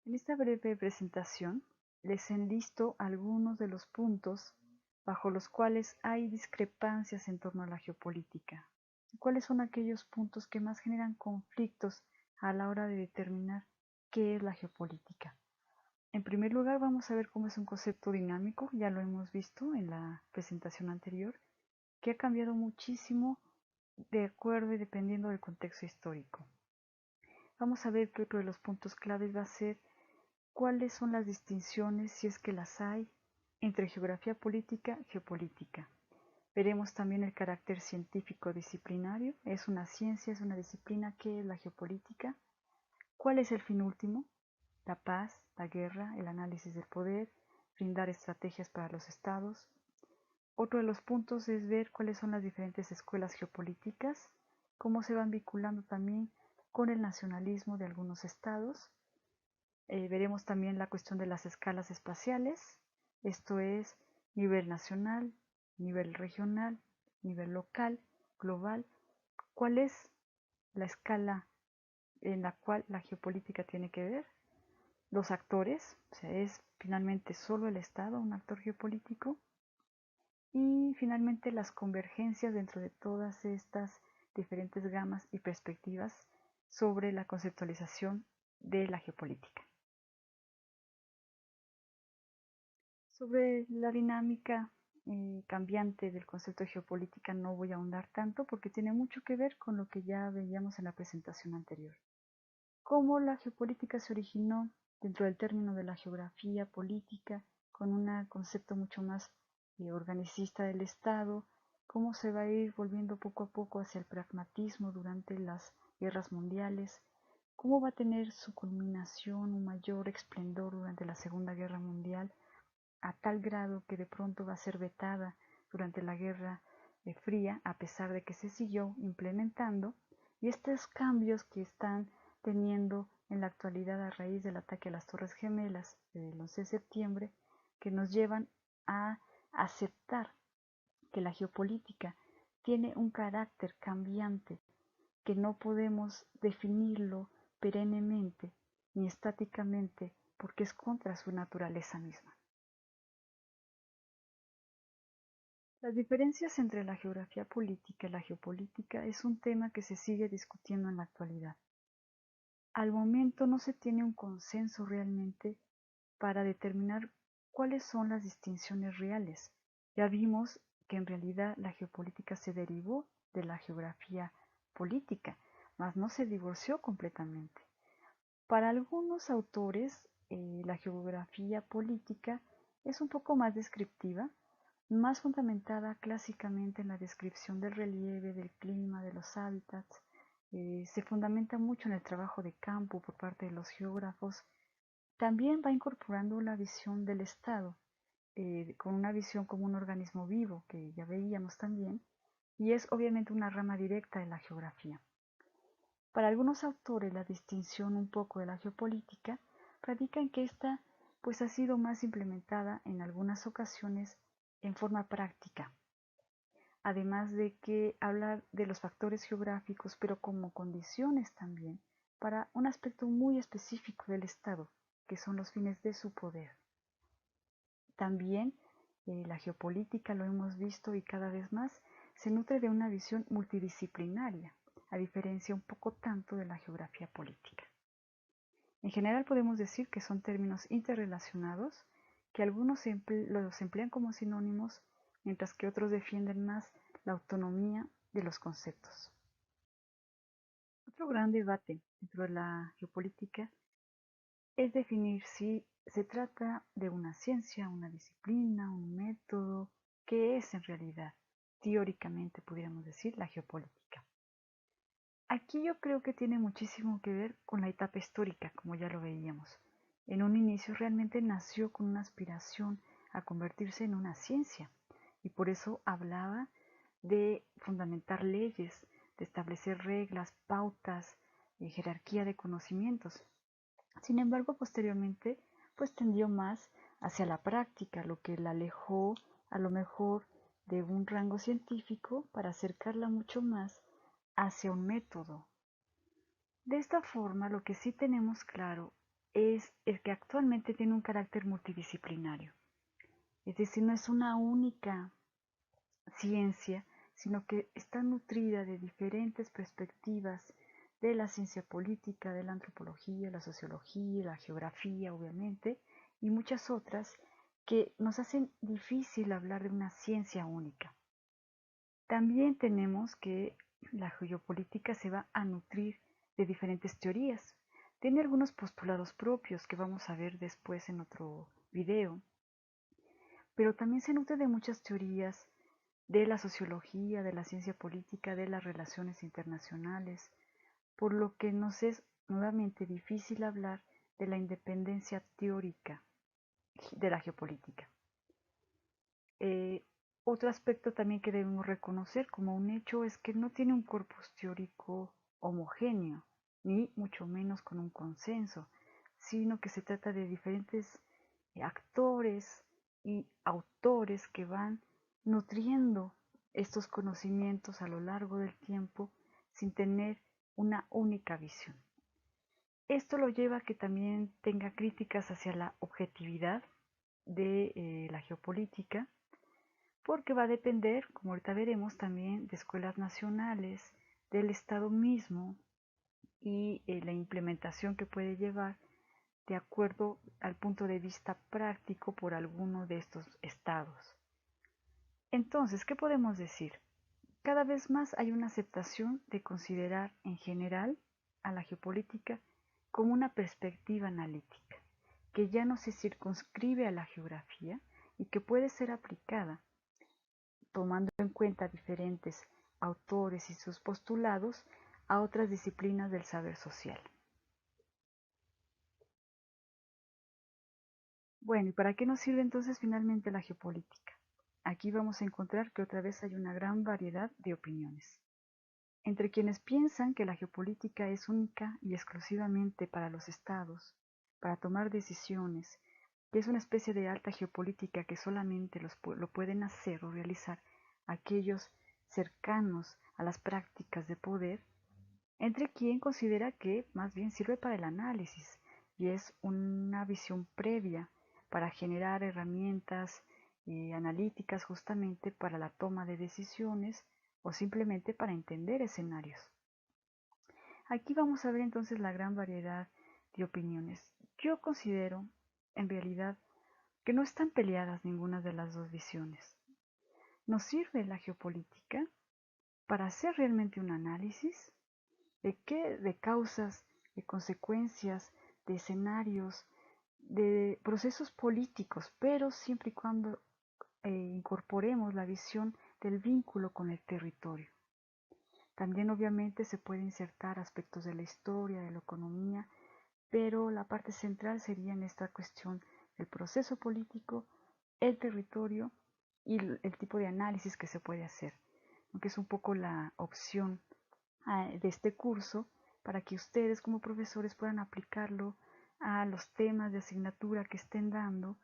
En esta breve presentación les enlisto algunos de los puntos bajo los cuales hay discrepancias en torno a la geopolítica. ¿Cuáles son aquellos puntos que más generan conflictos a la hora de determinar qué es la geopolítica? En primer lugar, vamos a ver cómo es un concepto dinámico, ya lo hemos visto en la presentación anterior, que ha cambiado muchísimo de acuerdo y dependiendo del contexto histórico. Vamos a ver que otro de los puntos claves va a ser cuáles son las distinciones, si es que las hay, entre geografía política y geopolítica. Veremos también el carácter científico disciplinario, es una ciencia, es una disciplina, ¿qué es la geopolítica? ¿Cuál es el fin último? La paz, la guerra, el análisis del poder, brindar estrategias para los estados. Otro de los puntos es ver cuáles son las diferentes escuelas geopolíticas, cómo se van vinculando también con el nacionalismo de algunos estados. Veremos también la cuestión de las escalas espaciales, esto es nivel nacional, nivel regional, nivel local, global. ¿Cuál es la escala en la cual la geopolítica tiene que ver? Los actores, o sea, es finalmente solo el Estado un actor geopolítico. Y finalmente las convergencias dentro de todas estas diferentes gamas y perspectivas sobre la conceptualización de la geopolítica. Sobre la dinámica cambiante del concepto de geopolítica no voy a ahondar tanto porque tiene mucho que ver con lo que ya veíamos en la presentación anterior. Cómo la geopolítica se originó dentro del término de la geografía política con un concepto mucho más organicista del Estado, cómo se va a ir volviendo poco a poco hacia el pragmatismo durante las guerras mundiales, cómo va a tener su culminación, un mayor esplendor durante la Segunda Guerra Mundial, a tal grado que de pronto va a ser vetada durante la Guerra Fría, a pesar de que se siguió implementando, y estos cambios que están teniendo en la actualidad a raíz del ataque a las Torres Gemelas del 11 de septiembre, que nos llevan a aceptar que la geopolítica tiene un carácter cambiante, que no podemos definirlo perennemente ni estáticamente porque es contra su naturaleza misma. Las diferencias entre la geografía política y la geopolítica es un tema que se sigue discutiendo en la actualidad. Al momento no se tiene un consenso realmente para determinar cuáles son las distinciones reales. Ya vimos que en realidad la geopolítica se derivó de la geografía política, mas no se divorció completamente. Para algunos autores, la geografía política es un poco más descriptiva, más fundamentada clásicamente en la descripción del relieve, del clima, de los hábitats. Se fundamenta mucho en el trabajo de campo por parte de los geógrafos. También va incorporando la visión del Estado, con una visión como un organismo vivo, que ya veíamos también, y es obviamente una rama directa de la geografía. Para algunos autores la distinción un poco de la geopolítica radica en que esta pues ha sido más implementada en algunas ocasiones en forma práctica, además de que habla de los factores geográficos pero como condiciones también para un aspecto muy específico del Estado, que son los fines de su poder. También la geopolítica, lo hemos visto y cada vez más, se nutre de una visión multidisciplinaria, a diferencia un poco tanto de la geografía política. En general podemos decir que son términos interrelacionados, que algunos los emplean como sinónimos, mientras que otros defienden más la autonomía de los conceptos. Otro gran debate dentro de la geopolítica es definir si se trata de una ciencia, una disciplina, un método, ¿qué es en realidad? Teóricamente pudiéramos decir la geopolítica. Aquí yo creo que tiene muchísimo que ver con la etapa histórica, como ya lo veíamos. En un inicio realmente nació con una aspiración a convertirse en una ciencia y por eso hablaba de fundamentar leyes, de establecer reglas, pautas, jerarquía de conocimientos. Sin embargo, posteriormente, pues tendió más hacia la práctica, lo que la alejó a lo mejor de un rango científico para acercarla mucho más hacia un método. De esta forma, lo que sí tenemos claro es el que actualmente tiene un carácter multidisciplinario. Es decir, no es una única ciencia, sino que está nutrida de diferentes perspectivas de la ciencia política, de la antropología, la sociología, la geografía, obviamente, y muchas otras que nos hacen difícil hablar de una ciencia única. También tenemos que la geopolítica se va a nutrir de diferentes teorías. Tiene algunos postulados propios que vamos a ver después en otro video, pero también se nutre de muchas teorías de la sociología, de la ciencia política, de las relaciones internacionales, por lo que nos es nuevamente difícil hablar de la independencia teórica de la geopolítica. Otro aspecto también que debemos reconocer como un hecho es que no tiene un corpus teórico homogéneo, ni mucho menos con un consenso, sino que se trata de diferentes actores y autores que van nutriendo estos conocimientos a lo largo del tiempo sin tener una única visión. Esto lo lleva a que también tenga críticas hacia la objetividad de la geopolítica, porque va a depender, como ahorita veremos, también de escuelas nacionales, del Estado mismo y la implementación que puede llevar de acuerdo al punto de vista práctico por alguno de estos estados. Entonces, ¿qué podemos decir? Cada vez más hay una aceptación de considerar en general a la geopolítica como una perspectiva analítica, que ya no se circunscribe a la geografía y que puede ser aplicada tomando en cuenta diferentes autores y sus postulados a otras disciplinas del saber social. Bueno, ¿y para qué nos sirve entonces finalmente la geopolítica? Aquí vamos a encontrar que otra vez hay una gran variedad de opiniones. Entre quienes piensan que la geopolítica es única y exclusivamente para los estados, para tomar decisiones, que es una especie de alta geopolítica que solamente lo pueden hacer o realizar aquellos cercanos a las prácticas de poder, entre quien considera que más bien sirve para el análisis y es una visión previa para generar herramientas analíticas justamente para la toma de decisiones o simplemente para entender escenarios. Aquí vamos a ver entonces la gran variedad de opiniones. Yo considero, en realidad, que no están peleadas ninguna de las dos visiones. Nos sirve la geopolítica para hacer realmente un análisis de qué, de causas, de consecuencias, de escenarios, de procesos políticos, pero siempre y cuando incorporemos la visión del vínculo con el territorio. También obviamente se puede insertar aspectos de la historia, de la economía, pero la parte central sería en esta cuestión del proceso político, el territorio y el tipo de análisis que se puede hacer, que es un poco la opción de este curso para que ustedes como profesores puedan aplicarlo a los temas de asignatura que estén dando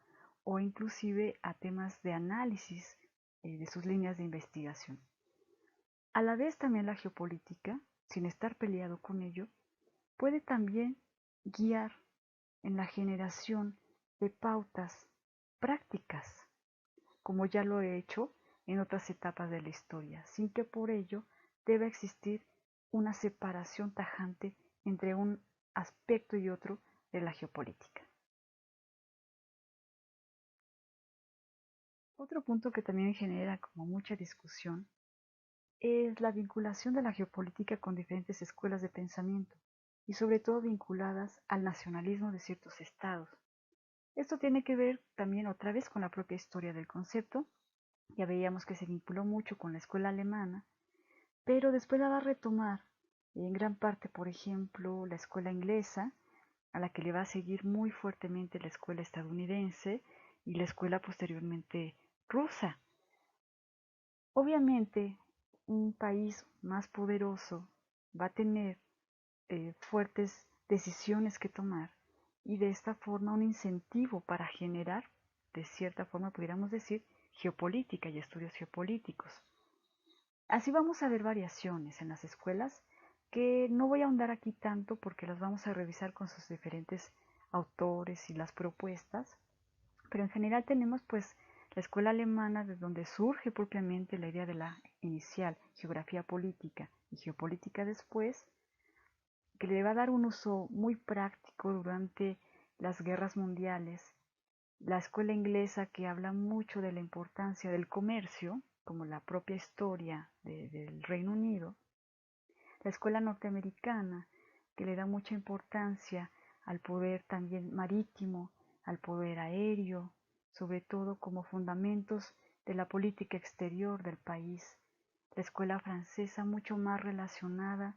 o inclusive a temas de análisis de sus líneas de investigación. A la vez también la geopolítica, sin estar peleado con ello, puede también guiar en la generación de pautas prácticas, como ya lo he hecho en otras etapas de la historia, sin que por ello deba existir una separación tajante entre un aspecto y otro de la geopolítica. Otro punto que también genera como mucha discusión es la vinculación de la geopolítica con diferentes escuelas de pensamiento y sobre todo vinculadas al nacionalismo de ciertos estados. Esto tiene que ver también otra vez con la propia historia del concepto. Ya veíamos que se vinculó mucho con la escuela alemana, pero después la va a retomar en gran parte, por ejemplo, la escuela inglesa, a la que le va a seguir muy fuertemente la escuela estadounidense y la escuela posteriormente rusa. Obviamente, un país más poderoso va a tener fuertes decisiones que tomar y de esta forma un incentivo para generar, de cierta forma pudiéramos decir, geopolítica y estudios geopolíticos. Así vamos a ver variaciones en las escuelas que no voy a ahondar aquí tanto porque las vamos a revisar con sus diferentes autores y las propuestas, pero en general tenemos pues la escuela alemana, de donde surge propiamente la idea de la inicial geografía política y geopolítica después, que le va a dar un uso muy práctico durante las guerras mundiales. La escuela inglesa, que habla mucho de la importancia del comercio, como la propia historia del Reino Unido. La escuela norteamericana, que le da mucha importancia al poder también marítimo, al poder aéreo, sobre todo como fundamentos de la política exterior del país. La escuela francesa, mucho más relacionada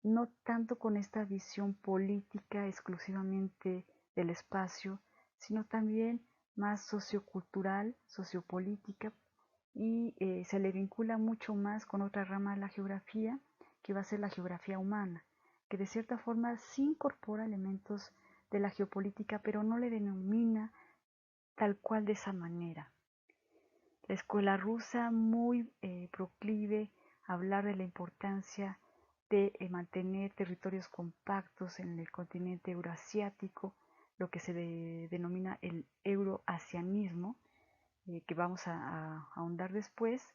no tanto con esta visión política exclusivamente del espacio, sino también más sociocultural, sociopolítica, y se le vincula mucho más con otra rama de la geografía, que va a ser la geografía humana, que de cierta forma sí incorpora elementos de la geopolítica, pero no le denomina tal cual de esa manera. La escuela rusa, muy proclive a hablar de la importancia de mantener territorios compactos en el continente euroasiático, lo que se denomina el euroasianismo, que vamos a ahondar después,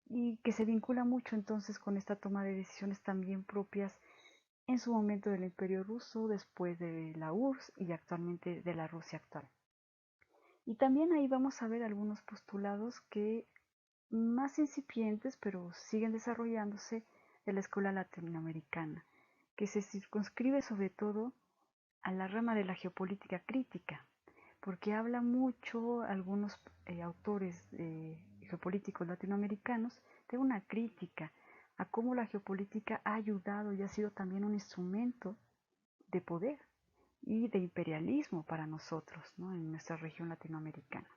y que se vincula mucho entonces con esta toma de decisiones también propias en su momento del Imperio Ruso, después de la URSS y actualmente de la Rusia actual. Y también ahí vamos a ver algunos postulados que más incipientes, pero siguen desarrollándose, de la escuela latinoamericana, que se circunscribe sobre todo a la rama de la geopolítica crítica, porque habla mucho algunos autores geopolíticos latinoamericanos de una crítica a cómo la geopolítica ha ayudado y ha sido también un instrumento de poder y de imperialismo para nosotros, ¿no?, en nuestra región latinoamericana.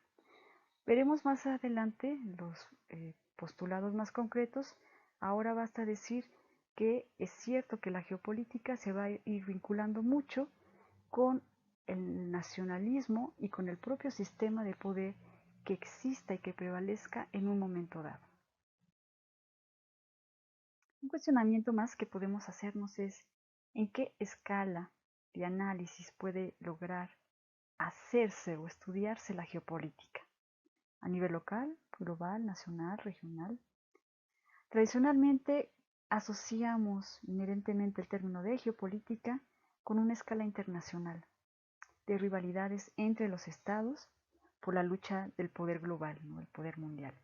Veremos más adelante los postulados más concretos. Ahora basta decir que es cierto que la geopolítica se va a ir vinculando mucho con el nacionalismo y con el propio sistema de poder que exista y que prevalezca en un momento dado. Un cuestionamiento más que podemos hacernos es en qué escala de análisis puede lograr hacerse o estudiarse la geopolítica. A nivel local, global, nacional, regional. Tradicionalmente asociamos inherentemente el término de geopolítica con una escala internacional, de rivalidades entre los estados por la lucha del poder global, ¿no?, el poder mundial.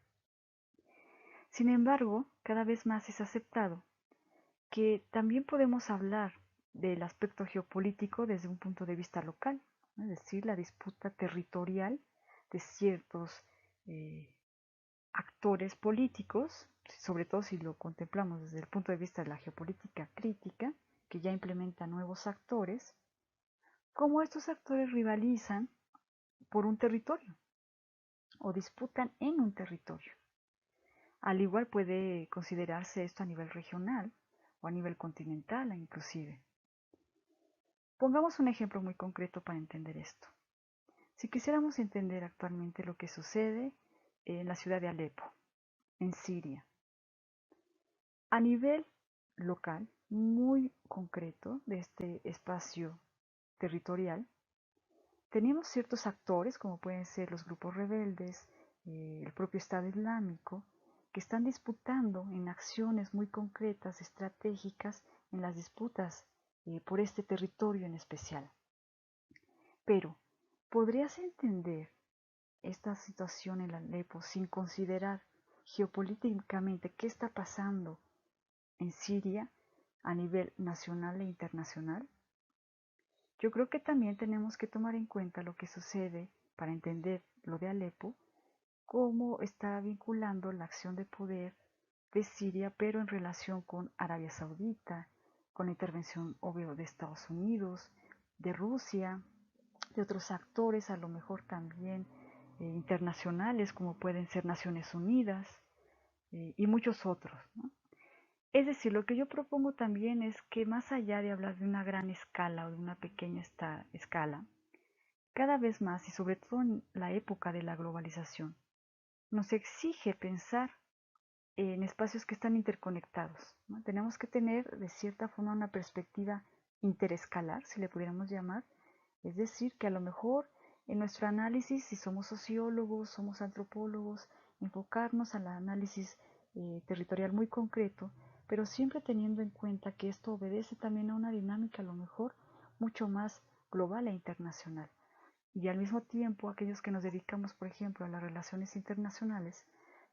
Sin embargo, cada vez más es aceptado que también podemos hablar del aspecto geopolítico desde un punto de vista local, ¿no?, es decir, la disputa territorial de ciertos actores políticos, sobre todo si lo contemplamos desde el punto de vista de la geopolítica crítica, que ya implementa nuevos actores, cómo estos actores rivalizan por un territorio o disputan en un territorio. Al igual puede considerarse esto a nivel regional o a nivel continental inclusive. Pongamos un ejemplo muy concreto para entender esto. Si quisiéramos entender actualmente lo que sucede en la ciudad de Alepo, en Siria, a nivel local, muy concreto de este espacio territorial, tenemos ciertos actores, como pueden ser los grupos rebeldes, el propio Estado Islámico, que están disputando en acciones muy concretas, estratégicas, en las disputas por este territorio en especial. Pero, ¿podrías entender esta situación en Alepo sin considerar geopolíticamente qué está pasando en Siria a nivel nacional e internacional? Yo creo que también tenemos que tomar en cuenta lo que sucede para entender lo de Alepo, cómo está vinculando la acción de poder de Siria, pero en relación con Arabia Saudita, con la intervención obvio de Estados Unidos, de Rusia, de otros actores, a lo mejor también internacionales, como pueden ser Naciones Unidas y muchos otros, ¿no? Es decir, lo que yo propongo también es que más allá de hablar de una gran escala o de una pequeña escala, cada vez más y sobre todo en la época de la globalización, nos exige pensar en espacios que están interconectados, ¿no? Tenemos que tener de cierta forma una perspectiva interescalar, si le pudiéramos llamar, Es decir, que a lo mejor en nuestro análisis, si somos sociólogos, somos antropólogos, enfocarnos al análisis territorial muy concreto, pero siempre teniendo en cuenta que esto obedece también a una dinámica a lo mejor mucho más global e internacional. Y al mismo tiempo, aquellos que nos dedicamos, por ejemplo, a las relaciones internacionales,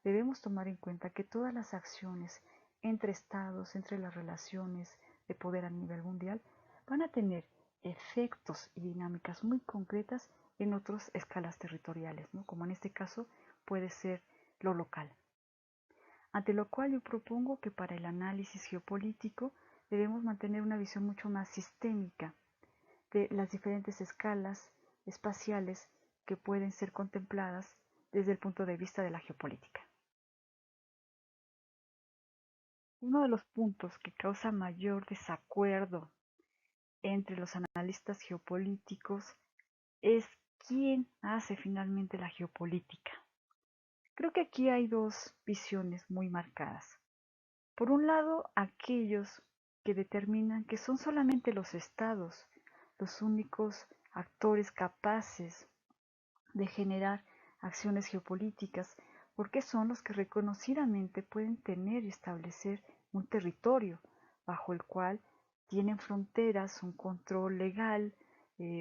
debemos tomar en cuenta que todas las acciones entre estados, entre las relaciones de poder a nivel mundial, van a tener efectos y dinámicas muy concretas en otras escalas territoriales, ¿no? Como en este caso puede ser lo local. Ante lo cual yo propongo que para el análisis geopolítico debemos mantener una visión mucho más sistémica de las diferentes escalas espaciales que pueden ser contempladas desde el punto de vista de la geopolítica. Uno de los puntos que causa mayor desacuerdo entre los analistas geopolíticos es quién hace finalmente la geopolítica. Creo que aquí hay dos visiones muy marcadas. Por un lado, aquellos que determinan que son solamente los estados los únicos actores capaces de generar acciones geopolíticas, porque son los que reconocidamente pueden tener y establecer un territorio bajo el cual tienen fronteras, un control legal,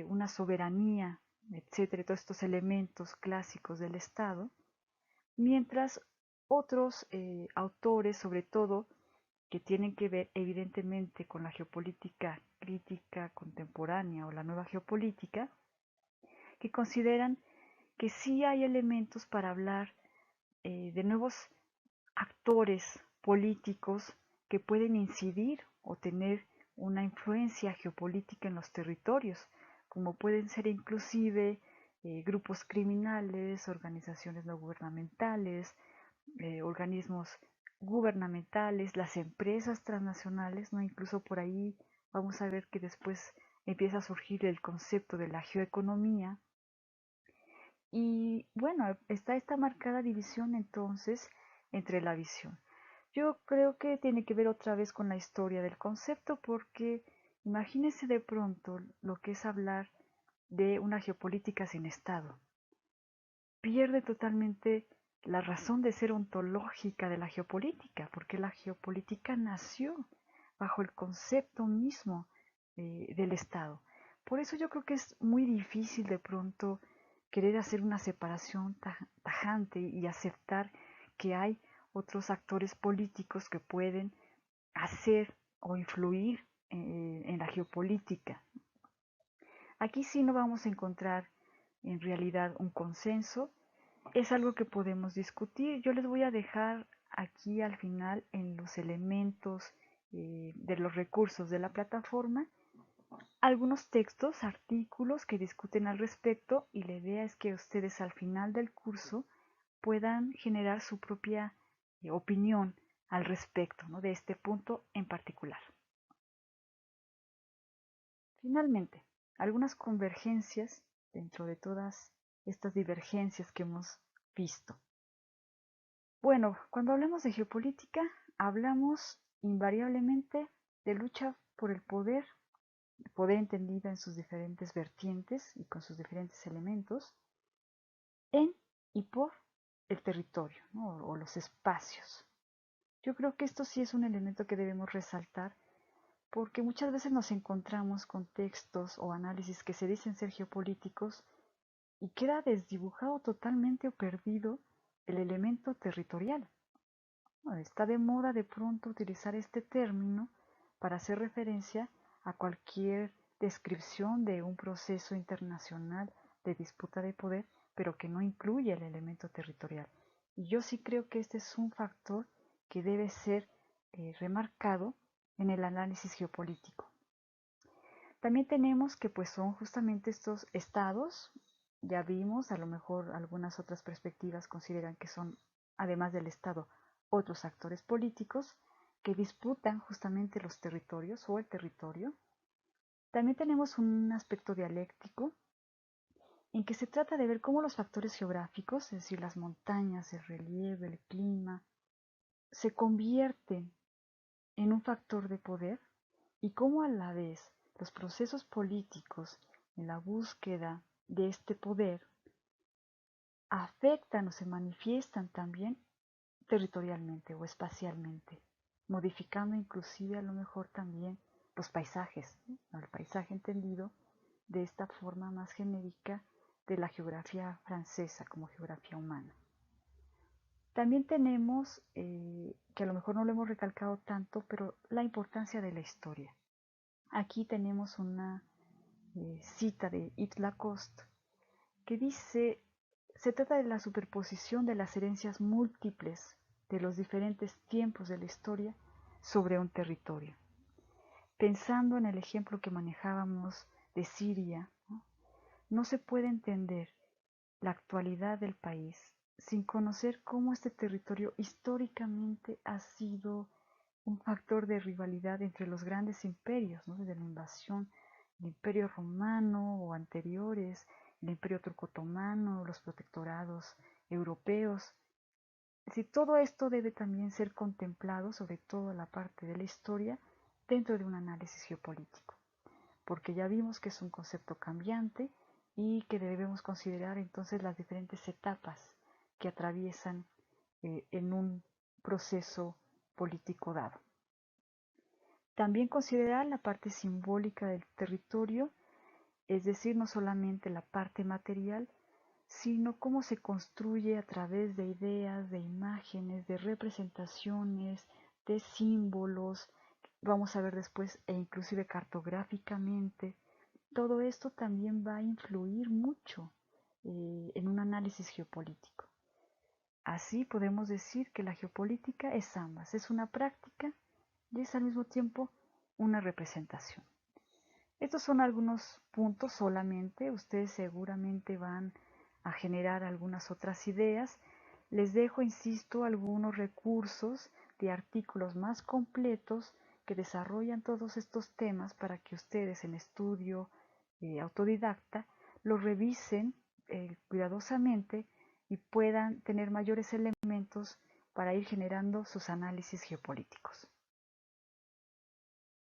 una soberanía, etcétera, todos estos elementos clásicos del Estado, mientras otros autores, sobre todo, que tienen que ver evidentemente con la geopolítica crítica contemporánea o la nueva geopolítica, que consideran que sí hay elementos para hablar de nuevos actores políticos que pueden incidir o tener una influencia geopolítica en los territorios, como pueden ser inclusive grupos criminales, organizaciones no gubernamentales, organismos gubernamentales, las empresas transnacionales, ¿no? Incluso por ahí vamos a ver que después empieza a surgir el concepto de la geoeconomía. Y bueno, está esta marcada división entonces entre la visión. Yo creo que tiene que ver otra vez con la historia del concepto porque imagínense de pronto lo que es hablar de una geopolítica sin Estado. Pierde totalmente la razón de ser ontológica de la geopolítica, porque la geopolítica nació bajo el concepto mismo del Estado. Por eso yo creo que es muy difícil de pronto querer hacer una separación tajante y aceptar que hay otros actores políticos que pueden hacer o influir en la geopolítica. Aquí sí no vamos a encontrar en realidad un consenso, es algo que podemos discutir. Yo les voy a dejar aquí al final en los elementos de los recursos de la plataforma algunos textos, artículos que discuten al respecto y la idea es que ustedes al final del curso puedan generar su propia opinión al respecto, ¿no? De este punto en particular. Finalmente, algunas convergencias dentro de todas estas divergencias que hemos visto. Bueno, cuando hablamos de geopolítica, hablamos invariablemente de lucha por el poder entendido en sus diferentes vertientes y con sus diferentes elementos, en y por el territorio, ¿no? O los espacios. Yo creo que esto sí es un elemento que debemos resaltar porque muchas veces nos encontramos con textos o análisis que se dicen ser geopolíticos y queda desdibujado totalmente o perdido el elemento territorial. Está de moda de pronto utilizar este término para hacer referencia a cualquier descripción de un proceso internacional de disputa de poder, pero que no incluye el elemento territorial. Y yo sí creo que este es un factor que debe ser remarcado en el análisis geopolítico. También tenemos que pues son justamente estos estados, ya vimos, a lo mejor algunas otras perspectivas consideran que son, además del Estado, otros actores políticos que disputan justamente los territorios o el territorio. También tenemos un aspecto dialéctico en que se trata de ver cómo los factores geográficos, es decir, las montañas, el relieve, el clima, se convierten en un factor de poder y cómo a la vez los procesos políticos en la búsqueda de este poder, afectan o se manifiestan también territorialmente o espacialmente, modificando inclusive a lo mejor también los paisajes, ¿no? El paisaje entendido de esta forma más genérica de la geografía francesa como geografía humana. También tenemos, que a lo mejor no lo hemos recalcado tanto, pero la importancia de la historia. Aquí tenemos una cita de Yves Lacoste que dice, se trata de la superposición de las herencias múltiples de los diferentes tiempos de la historia sobre un territorio. Pensando en el ejemplo que manejábamos de Siria, no se puede entender la actualidad del país sin conocer cómo este territorio históricamente ha sido un factor de rivalidad entre los grandes imperios, ¿no? Desde la invasión del Imperio Romano o anteriores, el Imperio Turco-Otomano, los protectorados europeos. Si todo esto debe también ser contemplado, sobre todo la parte de la historia, dentro de un análisis geopolítico, porque ya vimos que es un concepto cambiante y que debemos considerar entonces las diferentes etapas que atraviesan en un proceso político dado. También considerar la parte simbólica del territorio, es decir, no solamente la parte material, sino cómo se construye a través de ideas, de imágenes, de representaciones, de símbolos, vamos a ver después, e inclusive cartográficamente. Todo esto también va a influir mucho en un análisis geopolítico. Así podemos decir que la geopolítica es ambas, es una práctica y es al mismo tiempo una representación. Estos son algunos puntos solamente, ustedes seguramente van a generar algunas otras ideas. Les dejo, insisto, algunos recursos de artículos más completos que desarrollan todos estos temas para que ustedes en estudio autodidacta los revisen cuidadosamente y puedan tener mayores elementos para ir generando sus análisis geopolíticos.